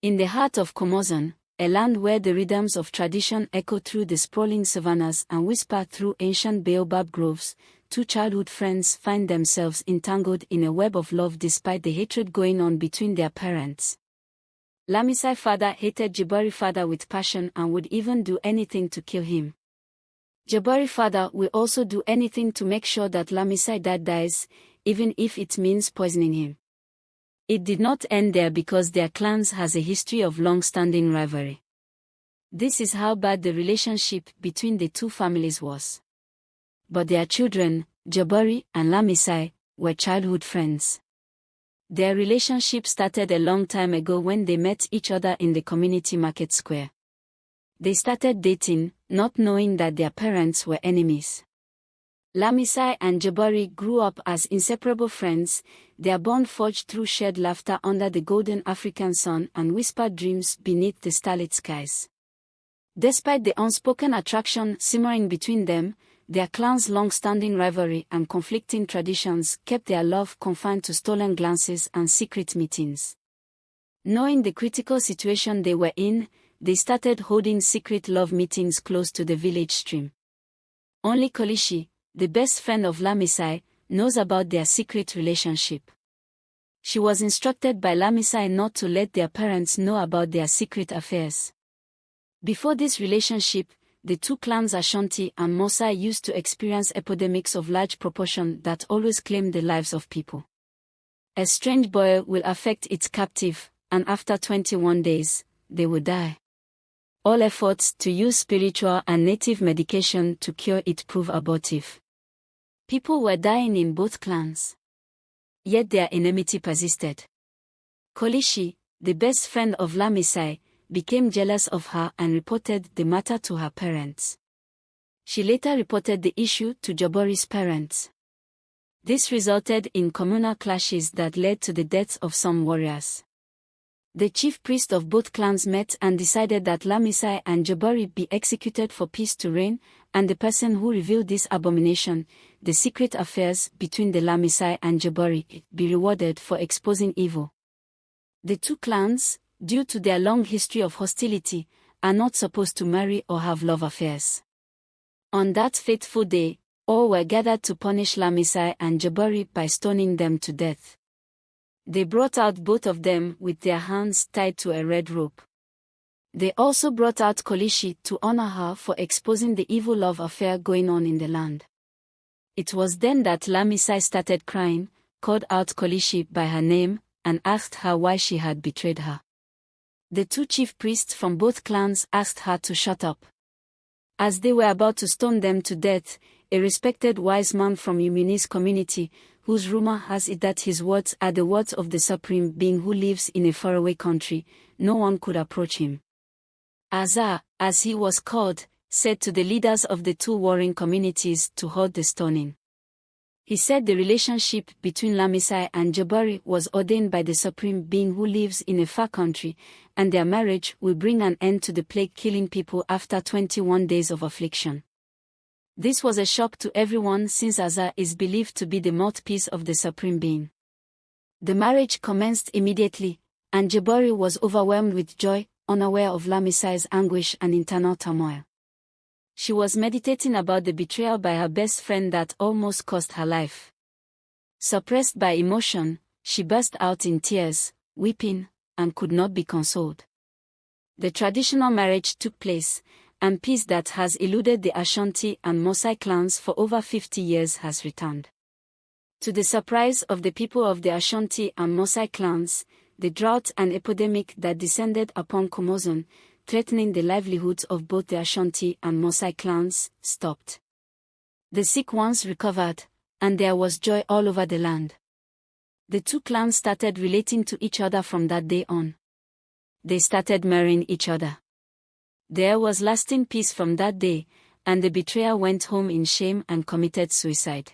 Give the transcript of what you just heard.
In the heart of Kumazan, a land where the rhythms of tradition echo through the sprawling savannas and whisper through ancient baobab groves, two childhood friends find themselves entangled in a web of love despite the hatred going on between their parents. Lamisai's father hated Jabari's father with passion and would even do anything to kill him. Jabari's father will also do anything to make sure that Lamisai's dad dies, even if it means poisoning him. It did not end there because their clans has a history of long-standing rivalry. This is how bad the relationship between the two families was. But their children, Jabari and Lamisai, were childhood friends. Their relationship started a long time ago when they met each other in the community market square. They started dating, not knowing that their parents were enemies. Lamisai and Jabari grew up as inseparable friends, their bond forged through shared laughter under the golden African sun and whispered dreams beneath the starlit skies. Despite the unspoken attraction simmering between them, their clans' long-standing rivalry and conflicting traditions kept their love confined to stolen glances and secret meetings. Knowing the critical situation they were in, they started holding secret love meetings close to the village stream. Only Kolishi, the best friend of Lamisai, knows about their secret relationship. She was instructed by Lamisai not to let their parents know about their secret affairs. Before this relationship, the two clans Ashanti and Mosai used to experience epidemics of large proportion that always claimed the lives of people. A strange boil will affect its captive, and after 21 days, they will die. All efforts to use spiritual and native medication to cure it prove abortive. People were dying in both clans. Yet their enmity persisted. Kolishi, the best friend of Lamisai, became jealous of her and reported the matter to her parents. She later reported the issue to Jabari's parents. This resulted in communal clashes that led to the deaths of some warriors. The chief priest of both clans met and decided that Lamisai and Jabari be executed for peace to reign, and the person who revealed this abomination, the secret affairs between the Lamisai and Jabari, be rewarded for exposing evil. The two clans, due to their long history of hostility, are not supposed to marry or have love affairs. On that fateful day, all were gathered to punish Lamisai and Jabari by stoning them to death. They brought out both of them with their hands tied to a red rope. They also brought out Kolishi to honor her for exposing the evil love affair going on in the land. It was then that Lamisai started crying, called out Kolishi by her name, and asked her why she had betrayed her. The two chief priests from both clans asked her to shut up. As they were about to stone them to death, a respected wise man from Yumuni's community, whose rumor has it that his words are the words of the supreme being who lives in a faraway country, no one could approach him. Azar, as he was called, said to the leaders of the two warring communities to halt the stoning. He said the relationship between Lamisai and Jabari was ordained by the supreme being who lives in a far country, and their marriage will bring an end to the plague killing people after 21 days of affliction. This was a shock to everyone since Azar is believed to be the mouthpiece of the supreme being. The marriage commenced immediately, and Jabari was overwhelmed with joy, unaware of Lamisai's anguish and internal turmoil. She was meditating about the betrayal by her best friend that almost cost her life. Suppressed by emotion, she burst out in tears, weeping, and could not be consoled. The traditional marriage took place, and peace that has eluded the Ashanti and Mosai clans for over 50 years has returned. To the surprise of the people of the Ashanti and Mosai clans, the drought and epidemic that descended upon Kumazan, threatening the livelihoods of both the Ashanti and Mosai clans, stopped. The sick ones recovered, and there was joy all over the land. The two clans started relating to each other from that day on. They started marrying each other. There was lasting peace from that day, and the betrayer went home in shame and committed suicide.